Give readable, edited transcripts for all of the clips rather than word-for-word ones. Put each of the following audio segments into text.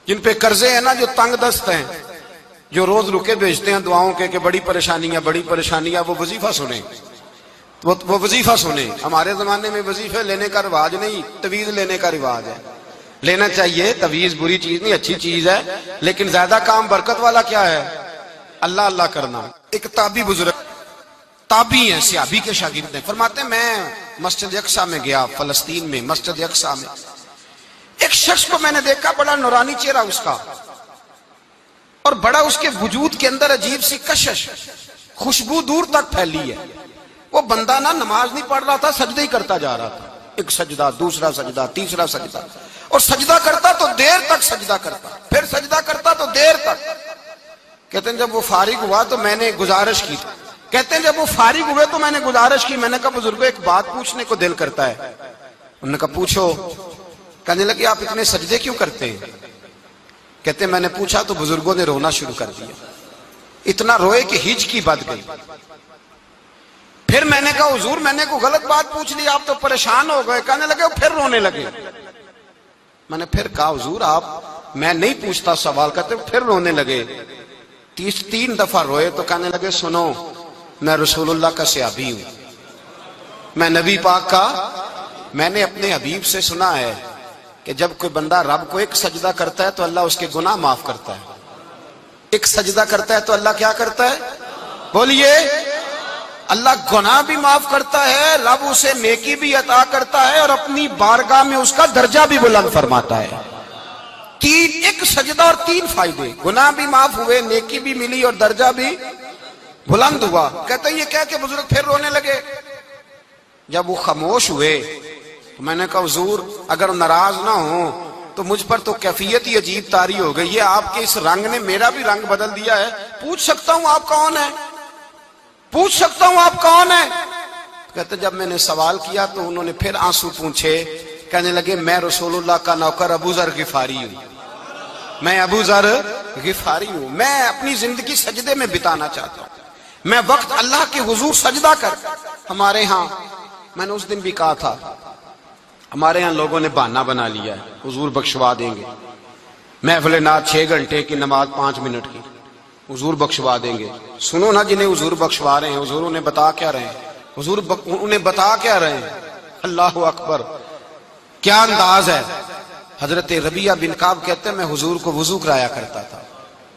جن پہ قرضے ہیں نا، جو تنگ دست ہیں، جو روز رکے بھیجتے ہیں دعاؤں کے کہ بڑی پریشانیاں، وہ وظیفہ سنیں، وہ وظیفہ سنیں۔ ہمارے زمانے میں وظیفے لینے کا رواج نہیں، تویز لینے کا رواج ہے۔ لینا چاہیے، تویز بری چیز نہیں، اچھی چیز ہے، لیکن زیادہ کام برکت والا کیا ہے؟ اللہ اللہ کرنا۔ ایک تابعی بزرگ، تابعی ہیں، صحابی کے شاگرد ہیں، فرماتے ہیں میں مسجد اقصی میں گیا، فلسطین میں مسجد اقصی میں، ایک شخص کو میں نے دیکھا، بڑا نورانی چہرہ اس کا، اور بڑا اس کے وجود کے اندر عجیب سی کشش، خوشبو دور تک پھیلی ہے۔ وہ بندہ نا نماز نہیں پڑھ رہا تھا، سجدہ ہی کرتا جا رہا تھا، ایک سجدہ، دوسرا سجدہ، تیسرا سجدہ، اور سجدہ کرتا تو دیر تک سجدہ کرتا، پھر سجدہ کرتا تو دیر تک۔ کہتے ہیں جب وہ فارغ ہوا تو میں نے گزارش کی، کہتے ہیں جب وہ فارغ ہوئے تو میں نے گزارش کی، میں نے کہا بزرگوں ایک بات پوچھنے کو دل کرتا ہے۔ انہوں نے کہا پوچھو۔ کہنے لگے آپ اتنے سجدے کیوں کرتے ہیں؟ کہتے ہیں میں نے پوچھا تو بزرگوں نے رونا شروع کر دیا، اتنا روئے کہ ہچکی بد گئی۔ پھر میں نے کہا حضور میں نے کوئی غلط بات پوچھ لی، آپ تو پریشان ہو گئے؟ کہنے لگے پھر رونے لگے۔ میں نے پھر کہا حضور آپ، میں نہیں پوچھتا سوال، کرتے پھر رونے لگے، 3 دفعہ روئے تو کہنے لگے سنو میں رسول اللہ کا صحابی ہوں، میں نبی پاک کا، میں نے اپنے حبیب سے سنا ہے کہ جب کوئی بندہ رب کو ایک سجدہ کرتا ہے تو اللہ اس کے گناہ معاف کرتا ہے، ایک سجدہ کرتا ہے تو اللہ کیا کرتا ہے؟ بولیے، اللہ گناہ بھی معاف کرتا ہے، رب اسے نیکی بھی عطا کرتا ہے، اور اپنی بارگاہ میں اس کا درجہ بھی بلند فرماتا ہے۔ ایک سجدہ اور 3 فائدے، گناہ بھی معاف ہوئے، نیکی بھی ملی، اور درجہ بھی بلند ہوا۔ کہتے ہیں یہ کہہ کے بزرگ پھر رونے لگے۔ جب وہ خاموش ہوئے تو میں نے کہا حضور اگر ناراض نہ ہوں تو مجھ پر تو کیفیت ہی عجیب طاری ہو گئی ہے، آپ کے اس رنگ نے میرا بھی رنگ بدل دیا ہے، پوچھ سکتا ہوں آپ کون ہیں؟ پوچھ سکتا ہوں آپ کون ہیں؟ کہتے جب میں نے سوال کیا تو انہوں نے پھر آنسو پونچھے، کہنے لگے میں رسول اللہ کا نوکر ابو ذر غفاری ہوں، میں ابو ذر غفاری ہوں، میں اپنی زندگی سجدے میں بتانا چاہتا ہوں، میں وقت اللہ کے حضور سجدہ کر۔ ہمارے ہاں میں نے اس دن بھی کہا تھا، ہمارے ہاں لوگوں نے بہانہ بنا لیا ہے حضور بخشوا دیں گے، محفل نعت 6 گھنٹے کی، نماز 5 منٹ کی، حضور بخشوا دیں گے۔ سنو نا جنہیں حضور بخشوا رہے ہیں، حضور انہیں بتا کیا رہے ہیں؟ حضور انہیں بتا کیا رہے ہیں؟ اللہ اکبر، کیا انداز ہے۔ حضرت ربیعہ بن کعب کہتے ہیں میں حضور کو وضو کرایا کرتا تھا،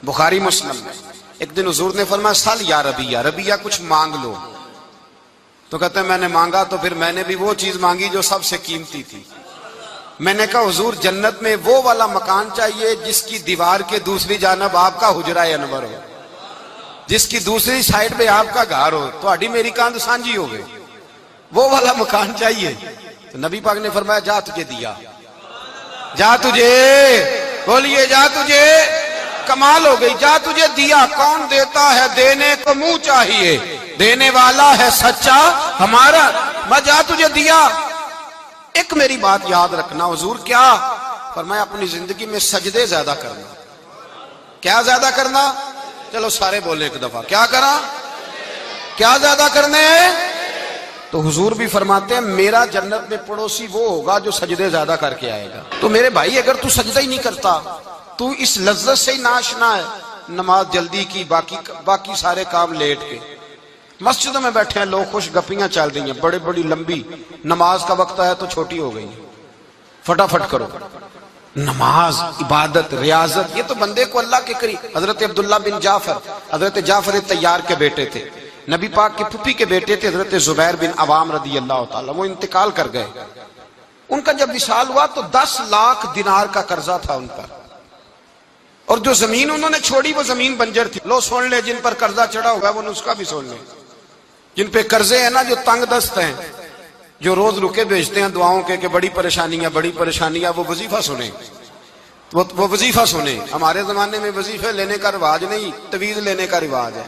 بخاری مسلم میں۔ ایک دن حضور نے فرمایا سل یا ربیعہ، ربیعہ کچھ مانگ لو، تو کہتے ہیں میں نے مانگا تو پھر میں نے بھی وہ چیز مانگی جو سب سے قیمتی تھی۔ میں نے کہا حضور جنت میں وہ والا مکان چاہیے جس کی دیوار کے دوسری جانب آپ کا حجرہ انور ہو، جس کی دوسری سائڈ پہ آپ کا گھر ہو، تو اڈی میری کاند سانجی ہو گئی، وہ والا مکان چاہیے۔ تو نبی پاک نے فرمایا جا تجھے دیا، جا تجھے، بولیے جا تجھے، کمال ہو گئی، جا تجھے دیا۔ کون دیتا ہے؟ دینے کو منہ چاہیے، دینے والا ہے سچا ہمارا، میں جا تجھے دیا۔ ایک میری بات یاد رکھنا، حضور کیا فرمایا؟ اپنی زندگی میں سجدے زیادہ کرنا۔ کیا زیادہ کرنا؟ چلو سارے بولے ایک دفعہ، کیا کرا؟ کیا زیادہ کرنے ہیں؟ تو حضور بھی فرماتے ہیں میرا جنت میں پڑوسی وہ ہوگا جو سجدے زیادہ کر کے آئے گا۔ تو میرے بھائی اگر تو سجدہ ہی نہیں کرتا، تو اس لذت سے ہی ناشنا ہے، نماز جلدی کی، باقی سارے کام لیٹ کے، مسجدوں میں بیٹھے ہیں لوگ، خوش گپیاں چل رہی ہیں، بڑے بڑی لمبی، نماز کا وقت ہے تو چھوٹی ہو گئی، فٹافٹ کرو۔ نماز، عبادت، ریاضت، یہ تو بندے کو اللہ کے قریب۔ حضرت عبداللہ بن جعفر، حضرت جعفر طیار کے بیٹے تھے، نبی پاک کی پھپھی کے بیٹے تھے، حضرت زبیر بن عوام رضی اللہ تعالیٰ، وہ انتقال کر گئے۔ ان کا جب وصال ہوا تو 10 لاکھ دینار کا قرضہ تھا ان پر، اور جو زمین انہوں نے چھوڑی وہ زمین بنجر تھی۔ لو سن لے، جن پر قرضہ چڑھا ہوا ہے وہ نسخہ بھی سن لے، جن پہ قرضے ہیں نا، جو تنگ دست ہیں، جو روز رکے بھیجتے ہیں دعاؤں کے کہ بڑی پریشانیاں، وہ وظیفہ سنیں، وہ وظیفہ سنیں۔ ہمارے زمانے میں وظیفے لینے کا رواج نہیں، تویز لینے کا رواج ہے۔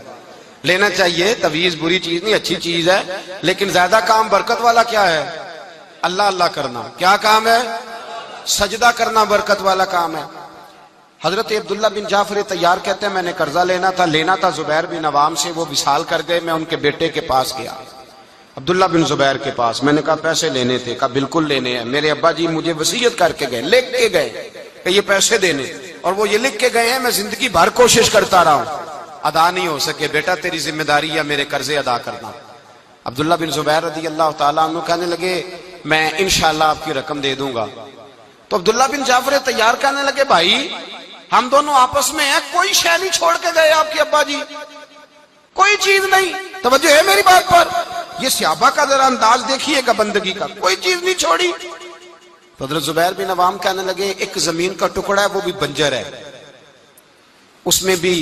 لینا چاہیے، تویز بری چیز نہیں، اچھی چیز ہے، لیکن زیادہ کام برکت والا کیا ہے؟ اللہ اللہ کرنا۔ کیا کام ہے؟ سجدہ کرنا برکت والا کام ہے۔ حضرت عبداللہ بن جعفر طیار کہتے ہیں میں نے قرضہ لینا تھا زبیر بن عوام سے، وہ وصال کر گئے، میں ان کے بیٹے کے پاس گیا، عبداللہ بن زبیر کے پاس۔ میں نے کہا پیسے لینے تھے، کہا بالکل لینے ہیں، میرے ابا جی مجھے وصیت کر کے گئے، لکھ کے گئے کہ یہ پیسے دینے، اور وہ یہ لکھ کے گئے ہیں میں زندگی بھر کوشش کرتا رہا ہوں, ادا نہیں ہو سکے. بیٹا تیری ذمہ داری ہے میرے قرضے ادا کرنا. عبداللہ بن زبیر رضی اللہ تعالیٰ عنہ کہنے لگے میں انشاءاللہ آپ کی رقم دے دوں گا. تو عبداللہ بن جعفر طیار کہنے لگے بھائی ہم دونوں آپس میں ہیں, کوئی شے نہیں چھوڑ کے گئے آپ کے ابا جی, کوئی چیز نہیں. توجہ ہے میری بات پر؟ یہ صحابہ کا ذرا انداز دیکھیے گا بندگی کا, کوئی چیز نہیں چھوڑی. تو حضرت زبیر بن عوام کہنے لگے ایک زمین کا ٹکڑا ہے وہ بھی بنجر ہے, اس میں بھی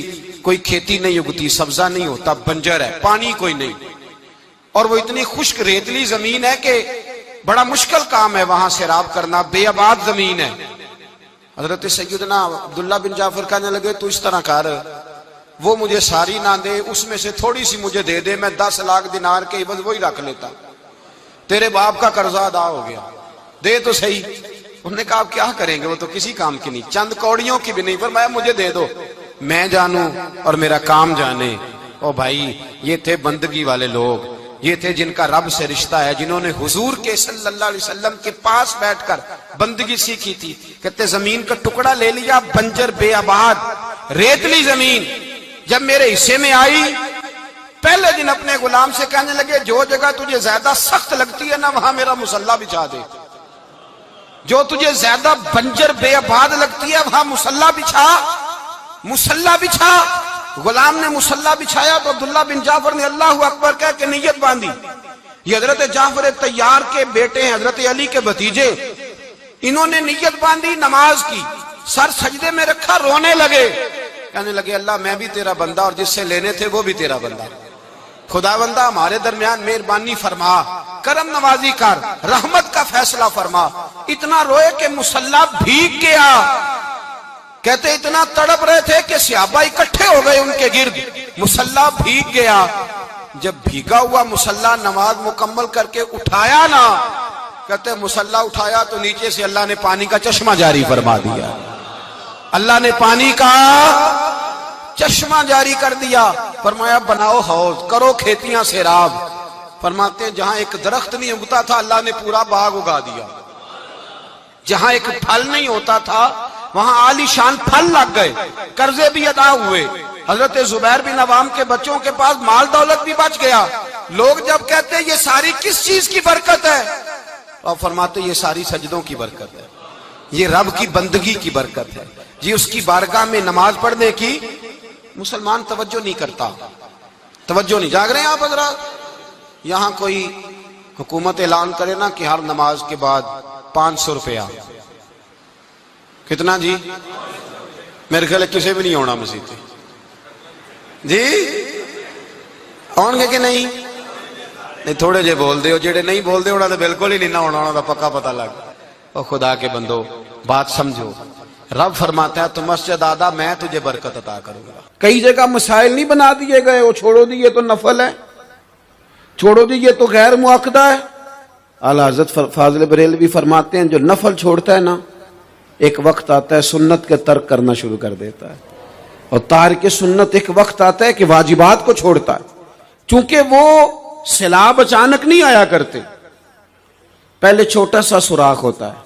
کوئی کھیتی نہیں اگتی, سبزہ نہیں ہوتا, بنجر ہے, پانی کوئی نہیں, اور وہ اتنی خشک ریتلی زمین ہے کہ بڑا مشکل کام ہے وہاں سیراب کرنا, بے آباد زمین ہے. حضرت سیدنا عبداللہ بن جعفر کہنے لگے تو اس طرح کر, وہ مجھے ساری نہ دے, اس میں سے تھوڑی سی مجھے دے دے, میں 10 لاکھ دینار کے عوض وہی رکھ لیتا, تیرے باپ کا قرضہ ادا ہو گیا, دے تو صحیح. انہوں نے کہا آپ کیا کریں گے, وہ تو کسی کام کی نہیں, چند کوڑیوں کی بھی نہیں, فرمایا مجھے دے دو, میں جانوں اور میرا کام جانے. او بھائی یہ تھے بندگی والے لوگ, یہ تھے جن کا رب سے رشتہ ہے, جنہوں نے حضور کے صلی اللہ علیہ وسلم کے پاس بیٹھ کر بندگی سیکھی تھی. کہتے زمین کا ٹکڑا لے لیا, بنجر بے آباد ریتلی زمین, جب میرے حصے میں آئی پہلے دن اپنے غلام سے کہنے لگے جو جگہ تجھے زیادہ سخت لگتی ہے نا وہاں میرا مصلی بچھا دے, جو تجھے زیادہ بنجر بے آباد لگتی ہے وہاں مصلی بچھا, مصلی بچھا. غلام نے مصلی بچھایا تو عبداللہ بن جعفر نے اللہ اکبر کہہ کے نیت باندھی. یہ حضرت جعفر طیار کے بیٹے ہیں, حضرت علی کے بھتیجے, انہوں نے نیت باندھی نماز کی, سر سجدے میں رکھا, رونے لگے, کہنے لگے اللہ میں بھی تیرا بندہ اور جس سے لینے تھے وہ بھی تیرا بندہ, خدا بندہ ہمارے درمیان مہربانی فرما, کرم نوازی کر, رحمت کا فیصلہ فرما. اتنا روئے کہ مصلی بھیگ گیا. کہتے اتنا تڑپ رہے تھے کہ صحابہ اکٹھے ہو گئے ان کے گرد, مصلی بھیگ گیا. جب بھیگا ہوا مصلی نماز مکمل کر کے اٹھایا نا, کہتے مصلی اٹھایا تو نیچے سے اللہ نے پانی کا چشمہ جاری فرما دیا, اللہ نے پانی کا چشمہ جاری کر دیا. فرمایا بناؤ حوض, کرو کھیتیاں سیراب. فرماتے ہیں جہاں ایک درخت نہیں اگتا تھا اللہ نے پورا باغ اگا دیا, جہاں ایک پھل نہیں ہوتا تھا وہاں عالی شان پھل لگ گئے, قرضے بھی ادا ہوئے. حضرت زبیر بن عوام کے بچوں کے پاس مال دولت بھی بچ گیا. لوگ جب کہتے ہیں یہ ساری کس چیز کی برکت ہے, اور فرماتے یہ ساری سجدوں کی برکت ہے, یہ رب کی بندگی کی برکت ہے جی, اس کی بارگاہ میں نماز پڑھنے کی. مسلمان توجہ نہیں کرتا, توجہ نہیں. جاگ رہے ہیں آپ حضرات؟ یہاں کوئی حکومت اعلان کرے نا کہ ہر نماز کے بعد 500 روپیہ, کتنا جی؟ میرے خیال کسی بھی نہیں ہونا مسجد جی, آن گے کہ نہیں؟ نہیں تھوڑے جے بول دے ہو, جڑے نہیں بول دے ہونا تو بالکل ہی نہیں نہ ہونا, ہونا پکا پتہ لگ. او خدا کے بندو بات سمجھو, رب فرماتا ہے تو مسجد آدھا میں تجھے برکت عطا کروں گا. کئی جگہ مسائل نہیں بنا دیے گئے, وہ چھوڑو دیے تو نفل ہے, چھوڑو دیے تو غیر مؤکدہ ہے. اعلیٰ حضرت فاضل بریلوی فرماتے ہیں جو نفل چھوڑتا ہے نا ایک وقت آتا ہے سنت کے ترک کرنا شروع کر دیتا ہے, اور تارک سنت ایک وقت آتا ہے کہ واجبات کو چھوڑتا ہے. چونکہ وہ سیلاب اچانک نہیں آیا کرتے, پہلے چھوٹا سا سوراخ ہوتا ہے,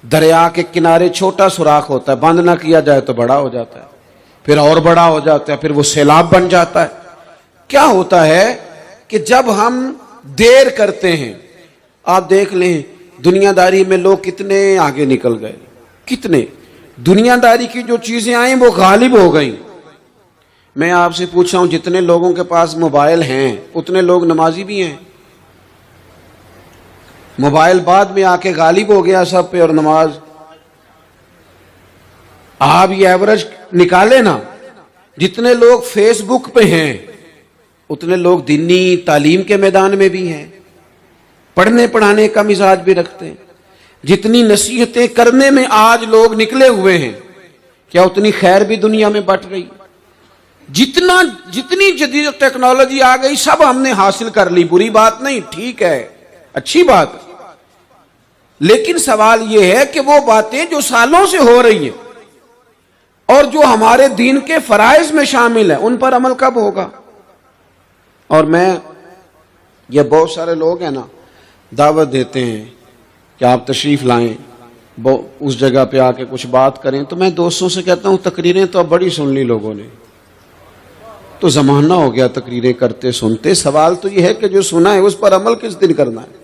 دریا کے کنارے چھوٹا سوراخ ہوتا ہے, بند نہ کیا جائے تو بڑا ہو جاتا ہے, پھر اور بڑا ہو جاتا ہے, پھر وہ سیلاب بن جاتا ہے. کیا ہوتا ہے کہ جب ہم دیر کرتے ہیں, آپ دیکھ لیں دنیا داری میں لوگ کتنے آگے نکل گئے, کتنے دنیا داری کی جو چیزیں آئیں وہ غالب ہو گئیں. میں آپ سے پوچھا ہوں جتنے لوگوں کے پاس موبائل ہیں اتنے لوگ نمازی بھی ہیں. موبائل بعد میں آ کے غالب ہو گیا سب پہ, اور نماز آپ یہ ایوریج نکالے نا, جتنے لوگ فیس بک پہ ہیں اتنے لوگ دینی تعلیم کے میدان میں بھی ہیں, پڑھنے پڑھانے کا مزاج بھی رکھتے ہیں. جتنی نصیحتیں کرنے میں آج لوگ نکلے ہوئے ہیں, کیا اتنی خیر بھی دنیا میں بٹ رہی؟ جتنی جدید ٹیکنالوجی آ گئی سب ہم نے حاصل کر لی, بری بات نہیں, ٹھیک ہے, اچھی بات. لیکن سوال یہ ہے کہ وہ باتیں جو سالوں سے ہو رہی ہیں اور جو ہمارے دین کے فرائض میں شامل ہیں ان پر عمل کب ہوگا؟ اور یہ بہت سارے لوگ ہیں نا دعوت دیتے ہیں کہ آپ تشریف لائیں, اس جگہ پہ آ کے کچھ بات کریں تو میں دوستوں سے کہتا ہوں تقریریں تو اب بڑی سن لی لوگوں نے، تو زمانہ ہو گیا تقریریں کرتے سنتے. سوال تو یہ ہے کہ جو سنا ہے اس پر عمل کس دن کرنا ہے؟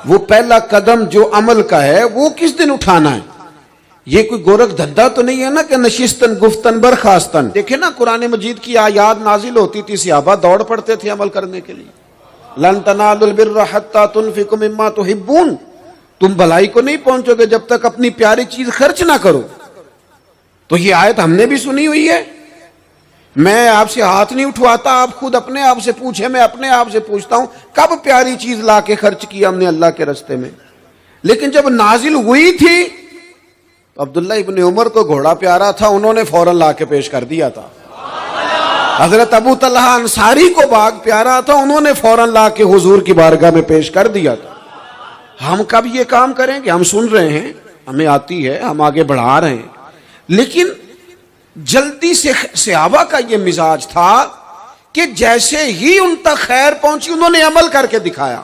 وہ پہلا قدم جو عمل کا ہے وہ کس دن اٹھانا ہے؟ یہ کوئی گورکھ دھندا تو نہیں ہے نا کہ نشستن گفتن برخاستن. دیکھیں نا قرآن مجید کی آیات نازل ہوتی تھی، صحابہ دوڑ پڑتے تھے عمل کرنے کے لیے. لن تنالوا البر حتى تنفقوا مما تحبون، تم بھلائی کو نہیں پہنچو گے جب تک اپنی پیاری چیز خرچ نہ کرو. تو یہ آیت ہم نے بھی سنی ہوئی ہے. میں آپ سے ہاتھ نہیں اٹھواتا، آپ خود اپنے آپ سے پوچھیں، میں اپنے آپ سے پوچھتا ہوں کب پیاری چیز لا کے خرچ کیا ہم نے اللہ کے راستے میں؟ لیکن جب نازل ہوئی تھی تو عبداللہ ابن عمر کو گھوڑا پیارا تھا، انہوں نے فوراً لا کے پیش کر دیا تھا. حضرت ابو طلحہ انصاری کو باغ پیارا تھا، انہوں نے فوراً لا کے حضور کی بارگاہ میں پیش کر دیا تھا. ہم کب یہ کام کریں گے؟ ہم سن رہے ہیں، ہمیں آتی ہے، ہم آگے بڑھا رہے ہیں، لیکن جلدی سے صحابہ کا یہ مزاج تھا کہ جیسے ہی ان تک خیر پہنچی انہوں نے عمل کر کے دکھایا.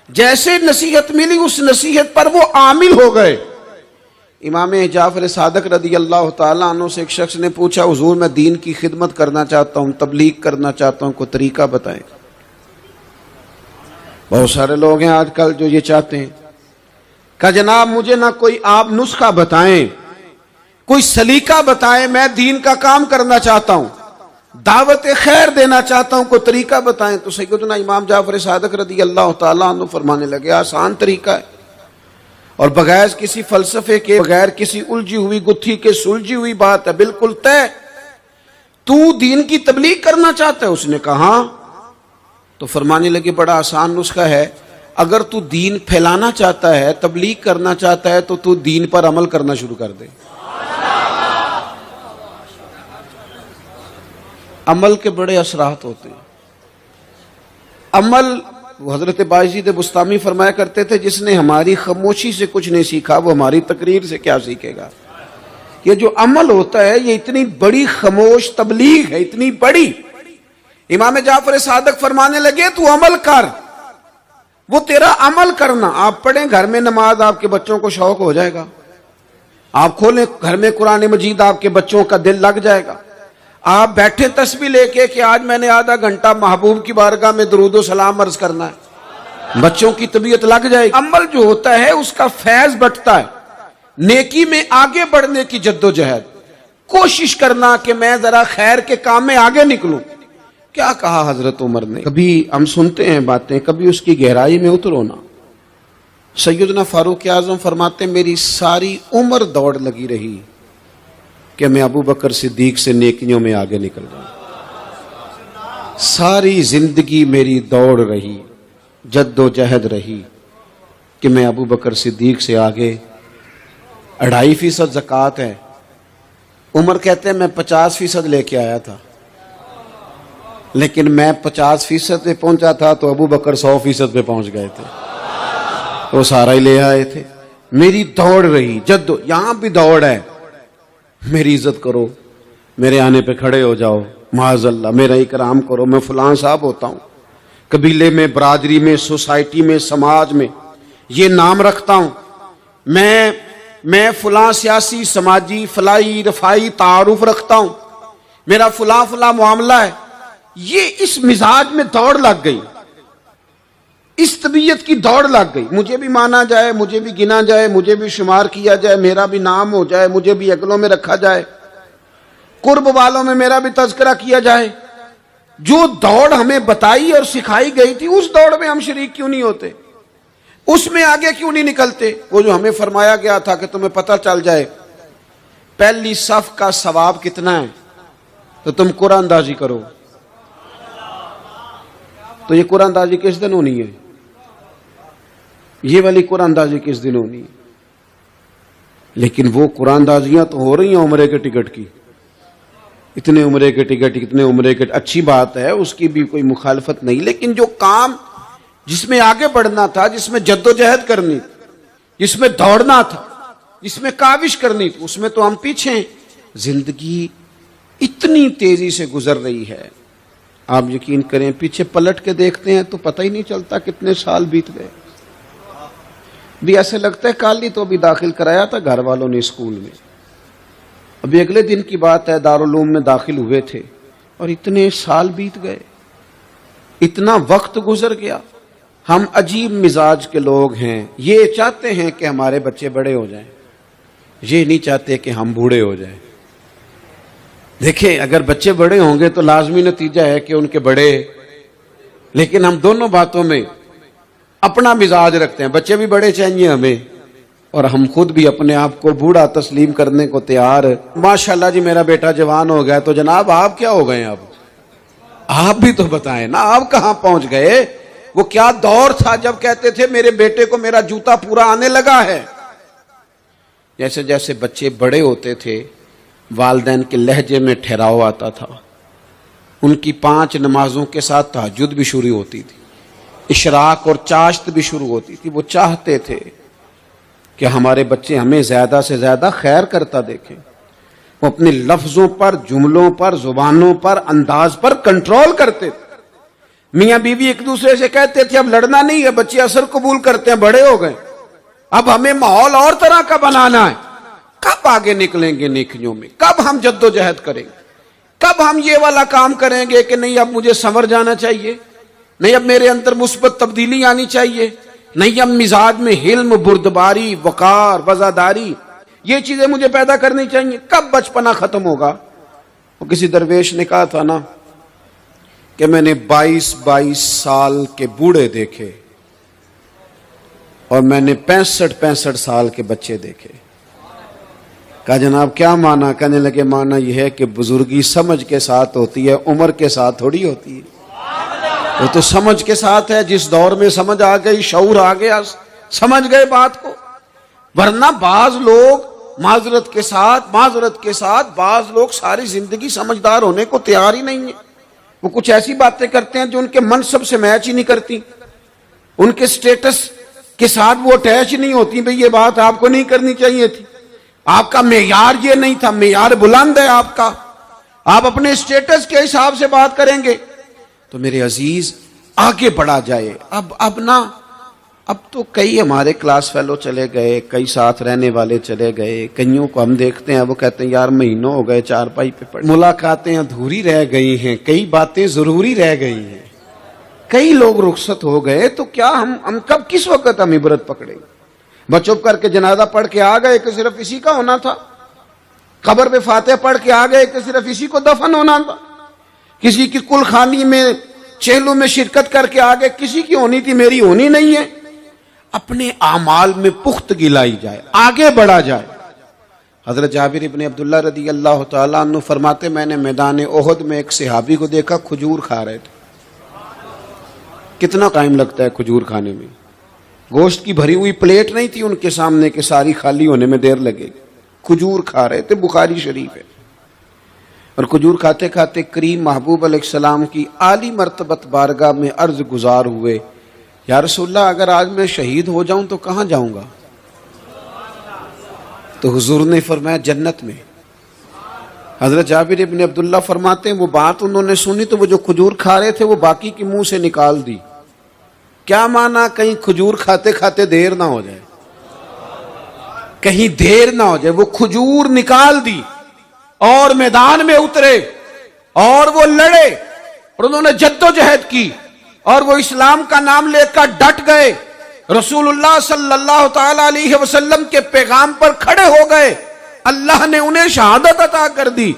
جیسے نصیحت ملی اس نصیحت پر وہ عامل ہو گئے. امام جعفر صادق رضی اللہ تعالیٰ عنہ سے ایک شخص نے پوچھا حضور میں دین کی خدمت کرنا چاہتا ہوں، تبلیغ کرنا چاہتا ہوں، کوئی طریقہ بتائیں. بہت سارے لوگ ہیں آج کل جو یہ چاہتے ہیں کہ جناب مجھے نہ کوئی آپ نسخہ بتائیں، کوئی سلیقہ بتائیں، میں دین کا کام کرنا چاہتا ہوں، دعوت خیر دینا چاہتا ہوں، کوئی طریقہ بتائیں. تو سیدنا امام جعفر صادق رضی اللہ تعالیٰ عنہ فرمانے لگے آسان طریقہ ہے، اور بغیر کسی فلسفے کے، بغیر کسی الجھی ہوئی گتھی کے سلجھی ہوئی بات ہے، بالکل طے. تو دین کی تبلیغ کرنا چاہتا ہے؟ اس نے کہا. تو فرمانے لگے بڑا آسان نسخہ ہے، اگر تو دین پھیلانا چاہتا ہے، تبلیغ کرنا چاہتا ہے، تو دین پر عمل کرنا شروع کر دے. عمل کے بڑے اثرات ہوتے ہیں. عمل، حضرت باجید بستامی فرمایا کرتے تھے جس نے ہماری خاموشی سے کچھ نہیں سیکھا وہ ہماری تقریر سے کیا سیکھے گا. یہ جو عمل ہوتا ہے یہ اتنی بڑی خاموش تبلیغ ہے، اتنی بڑی. امام جعفر صادق فرمانے لگے تو عمل کر، وہ تیرا عمل کرنا. آپ پڑھیں گھر میں نماز، آپ کے بچوں کو شوق ہو جائے گا. آپ کھولیں گھر میں قرآن مجید، آپ کے بچوں کا دل لگ جائے گا. آپ بیٹھے تسبیح لے کے کہ آج میں نے آدھا گھنٹہ محبوب کی بارگاہ میں درود و سلام عرض کرنا ہے، بچوں کی طبیعت لگ جائے گی. عمل جو ہوتا ہے اس کا فیض بٹتا ہے. نیکی میں آگے بڑھنے کی جد و جہد، کوشش کرنا کہ میں ذرا خیر کے کام میں آگے نکلوں. کیا کہا حضرت عمر نے؟ کبھی ہم سنتے ہیں باتیں، کبھی اس کی گہرائی میں اترو نا. سیدنا فاروق اعظم فرماتے ہیں میری ساری عمر دوڑ لگی رہی کہ میں ابو بکر صدیق سے نیکیوں میں آگے نکل جاؤں. ساری زندگی میری دوڑ رہی، جد و جہد رہی کہ میں ابو بکر صدیق سے آگے. 2.5% زکوٰۃ ہے. عمر کہتے ہیں میں 50% لے کے آیا تھا، لیکن میں 50% پہ پہنچا تھا تو ابو بکر 100% پہ پہنچ گئے تھے، وہ سارا ہی لے آئے تھے. میری دوڑ رہی، یہاں بھی دوڑ ہے. میری عزت کرو، میرے آنے پہ کھڑے ہو جاؤ، معاذ اللہ میرا اکرام کرو، میں فلاں صاحب ہوتا ہوں، قبیلے میں، برادری میں، سوسائٹی میں، سماج میں یہ نام رکھتا ہوں، میں فلاں سیاسی، سماجی، فلائی، رفائی تعارف رکھتا ہوں، میرا فلاں معاملہ ہے. یہ اس مزاج میں دوڑ لگ گئی، اس طبیعت کی دوڑ لگ گئی. مجھے بھی مانا جائے، مجھے بھی گنا جائے، مجھے بھی شمار کیا جائے، میرا بھی نام ہو جائے، مجھے بھی اگلوں میں رکھا جائے، قرب والوں میں میرا بھی تذکرہ کیا جائے. جو دوڑ ہمیں بتائی اور سکھائی گئی تھی اس دوڑ میں ہم شریک کیوں نہیں ہوتے؟ اس میں آگے کیوں نہیں نکلتے؟ وہ جو ہمیں فرمایا گیا تھا کہ تمہیں پتہ چل جائے پہلی صف کا ثواب کتنا ہے تو تم قرآن اندازی کرو. تو یہ قرآن اندازی کس دن ہونی ہے؟ یہ والی قرآن اندازی کس دن ہونی ہے؟ لیکن وہ قرآن اندازیاں تو ہو رہی ہیں عمرے کے ٹکٹ کی. اتنے عمرے کے ٹکٹ، اتنے عمرے کے، اچھی بات ہے، اس کی بھی کوئی مخالفت نہیں. لیکن جو کام جس میں آگے بڑھنا تھا، جس میں جد و جہد کرنی تھی، جس میں دوڑنا تھا، جس میں کاوش کرنی تھی، اس میں تو ہم پیچھے ہیں. زندگی اتنی تیزی سے گزر رہی ہے، آپ یقین کریں پیچھے پلٹ کے دیکھتے ہیں تو پتہ ہی نہیں چلتا کتنے سال بیت گئے. بھی ایسے لگتا ہے کل ہی تو ابھی داخل کرایا تھا گھر والوں نے اسکول میں، ابھی اگلے دن کی بات ہے دارالعلوم میں داخل ہوئے تھے اور اتنے سال بیت گئے، اتنا وقت گزر گیا۔ ہم عجیب مزاج کے لوگ ہیں، یہ چاہتے ہیں کہ ہمارے بچے بڑے ہو جائیں، یہ نہیں چاہتے کہ ہم بوڑھے ہو جائیں۔ دیکھیں اگر بچے بڑے ہوں گے تو لازمی نتیجہ ہے کہ ان کے بڑے، لیکن ہم دونوں باتوں میں اپنا مزاج رکھتے ہیں، بچے بھی بڑے چاہیے ہمیں اور ہم خود بھی اپنے آپ کو بوڑھا تسلیم کرنے کو تیار۔ ماشاءاللہ جی میرا بیٹا جوان ہو گیا، تو جناب آپ کیا ہو گئے؟ اب آپ بھی تو بتائیں نا، آپ کہاں پہنچ گئے؟ وہ کیا دور تھا جب کہتے تھے میرے بیٹے کو میرا جوتا پورا آنے لگا ہے۔ جیسے جیسے بچے بڑے ہوتے تھے والدین کے لہجے میں ٹھہراؤ آتا تھا، ان کی 5 نمازوں کے ساتھ تہجد بھی شروع ہوتی تھی، اشراق اور چاشت بھی شروع ہوتی تھی۔ وہ چاہتے تھے کہ ہمارے بچے ہمیں زیادہ سے زیادہ خیر کرتا دیکھیں، وہ اپنے لفظوں پر، جملوں پر، زبانوں پر، انداز پر کنٹرول کرتے تھے۔ میاں بیوی ایک دوسرے سے کہتے تھے اب لڑنا نہیں ہے، بچے اثر قبول کرتے ہیں، بڑے ہو گئے، اب ہمیں ماحول اور طرح کا بنانا ہے۔ کب آگے نکلیں گے نیکیوں میں؟ کب ہم جد و جہد کریں گے؟ کب ہم یہ والا کام کریں گے کہ نہیں اب مجھے سنور جانا چاہیے، نہیں اب میرے اندر مثبت تبدیلی آنی چاہیے، نہیں اب مزاج میں حلم، بردباری، وقار، وزاداری، یہ چیزیں مجھے پیدا کرنی چاہیے؟ کب بچپنا ختم ہوگا؟ وہ کسی درویش نے کہا تھا نا کہ میں نے 22 سال کے بوڑھے دیکھے اور میں نے 65 سال کے بچے دیکھے۔ کہا جناب کیا معنی؟ کہنے لگے معنی یہ ہے کہ بزرگی سمجھ کے ساتھ ہوتی ہے، عمر کے ساتھ تھوڑی ہوتی ہے۔ وہ تو سمجھ کے ساتھ ہے، جس دور میں سمجھ آ گئی، شعور آ گیا، سمجھ گئے بات کو۔ ورنہ بعض لوگ معذرت کے ساتھ بعض لوگ ساری زندگی سمجھدار ہونے کو تیار ہی نہیں ہیں۔ وہ کچھ ایسی باتیں کرتے ہیں جو ان کے منصب سے میچ ہی نہیں کرتی، ان کے سٹیٹس کے ساتھ وہ اٹیچ نہیں ہوتی۔ بھئی یہ بات آپ کو نہیں کرنی چاہیے تھی، آپ کا معیار یہ نہیں تھا، معیار بلند ہے آپ کا، آپ اپنے سٹیٹس کے حساب سے بات کریں گے۔ تو میرے عزیز آگے بڑھا جائے۔ اب تو کئی ہمارے کلاس فیلو چلے گئے، کئی ساتھ رہنے والے چلے گئے، کئیوں کو ہم دیکھتے ہیں وہ کہتے ہیں یار مہینوں ہو گئے چارپائی پہ پڑے، ملاقاتیں ادھوری رہ گئی ہیں، کئی باتیں ضروری رہ گئی ہیں، کئی لوگ رخصت ہو گئے، تو کیا ہم کب کس وقت ہم عبرت پکڑیں؟ بس چپ کر کے جنازہ پڑھ کے آ گئے کہ صرف اسی کا ہونا تھا، قبر پہ فاتحہ پڑھ کے آ گئے کہ صرف اسی کو دفن ہونا تھا، کسی کی کل خانی میں چہلوں میں شرکت کر کے آ گئے، کسی کی ہونی تھی میری ہونی نہیں ہے۔ اپنے اعمال میں پختگی لائی جائے، آگے بڑھا جائے۔ حضرت جابر ابن عبداللہ رضی اللہ تعالیٰ عنہ فرماتے میں نے میدان احد میں ایک صحابی کو دیکھا، کھجور کھا رہے تھے۔ کتنا ٹائم لگتا ہے کھجور کھانے میں؟ گوشت کی بھری ہوئی پلیٹ نہیں تھی ان کے سامنے کہ ساری خالی ہونے میں دیر لگے گی، کھجور کھا رہے تھے، بخاری شریف ہے۔ اور کھجور کھاتے کھاتے کریم محبوب علیہ السلام کی عالی مرتبت بارگاہ میں عرض گزار ہوئے، یا رسول اللہ اگر آج میں شہید ہو جاؤں تو کہاں جاؤں گا؟ تو حضور نے فرمایا جنت میں۔ حضرت جابر ابن عبداللہ فرماتے ہیں وہ بات انہوں نے سنی تو وہ جو کھجور کھا رہے تھے وہ باقی کی منہ سے نکال دی۔ کیا معنی؟ کہیں کھجور کھاتے کھاتے دیر نہ ہو جائے، کہیں دیر نہ ہو جائے۔ وہ کھجور نکال دی اور میدان میں اترے اور وہ لڑے اور انہوں نے جد و جہد کی اور وہ اسلام کا نام لے کر ڈٹ گئے، رسول اللہ صلی اللہ تعالی علیہ وسلم کے پیغام پر کھڑے ہو گئے، اللہ نے انہیں شہادت عطا کر دی۔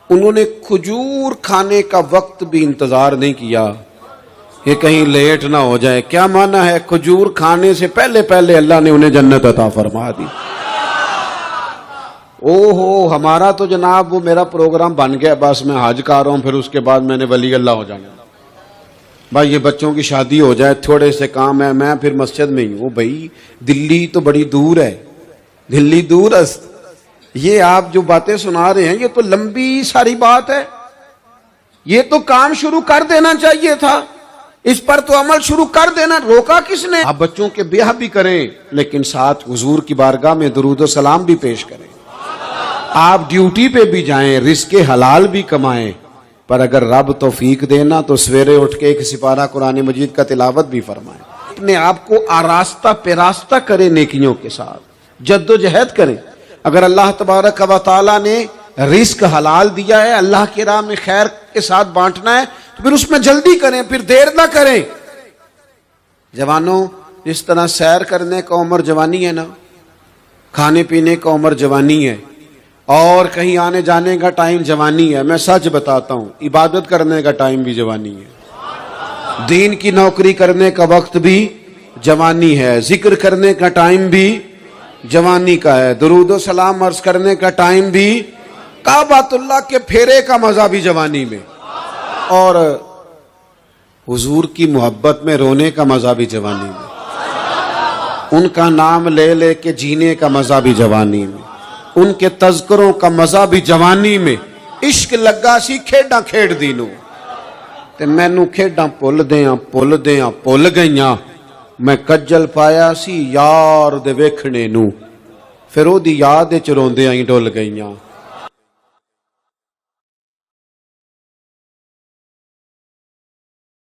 انہوں نے کھجور کھانے کا وقت بھی انتظار نہیں کیا کہ کہیں لیٹ نہ ہو جائے۔ کیا معنی ہے؟ کھجور کھانے سے پہلے پہلے اللہ نے انہیں جنت عطا فرما دی۔ اوہو، ہمارا تو جناب وہ میرا پروگرام بن گیا، بس میں حج کر رہا ہوں، پھر اس کے بعد میں نے ولی اللہ ہو جانا۔ بھائی یہ بچوں کی شادی ہو جائے، تھوڑے سے کام ہے، میں پھر مسجد میں ہی ہوں۔ بھائی دلی تو بڑی دور ہے، دلی دور است۔ یہ آپ جو باتیں سنا رہے ہیں یہ تو لمبی ساری بات ہے، یہ تو کام شروع کر دینا چاہیے تھا، اس پر تو عمل شروع کر دینا، روکا کس نے؟ آپ بچوں کے بیاہ بھی کریں لیکن ساتھ حضور کی بارگاہ میں درود و سلام بھی پیش کریں، آپ ڈیوٹی پہ بھی جائیں، رزق حلال بھی کمائیں، پر اگر رب توفیق دینا تو سویرے اٹھ کے ایک سپارہ قرآن مجید کا تلاوت بھی فرمائیں۔ اپنے آپ کو آراستہ پیراستہ کریں نیکیوں کے ساتھ، جدوجہد کریں۔ اگر اللہ تبارک و تعالیٰ نے رزق حلال دیا ہے، اللہ کی راہ میں خیر کے ساتھ بانٹنا ہے، تو پھر اس میں جلدی کریں، پھر دیر نہ کریں۔ جوانوں، جس طرح سیر کرنے کا عمر جوانی ہے نا، کھانے پینے کا عمر جوانی ہے، اور کہیں آنے جانے کا ٹائم جوانی ہے، میں سچ بتاتا ہوں عبادت کرنے کا ٹائم بھی جوانی ہے، دین کی نوکری کرنے کا وقت بھی جوانی ہے، ذکر کرنے کا ٹائم بھی جوانی کا ہے، درود و سلام عرض کرنے کا ٹائم بھی، کعبۃ اللہ کے پھیرے کا مزہ بھی جوانی میں، اور حضور کی محبت میں رونے کا مزہ بھی جوانی میں، ان کا نام لے لے کے جینے کا مزہ بھی جوانی میں، ان کے تذکروں کا مزہ بھی جوانی میں۔ عشق لگا سی کھیڈاں کھیڈ دی نو، تے مینوں کھیڈاں پل گئیاں، میں کجل پایا سی یار دے ویکھنے نو، پھر او دی یاد وچ روندیاں ہی ڈل گئیاں۔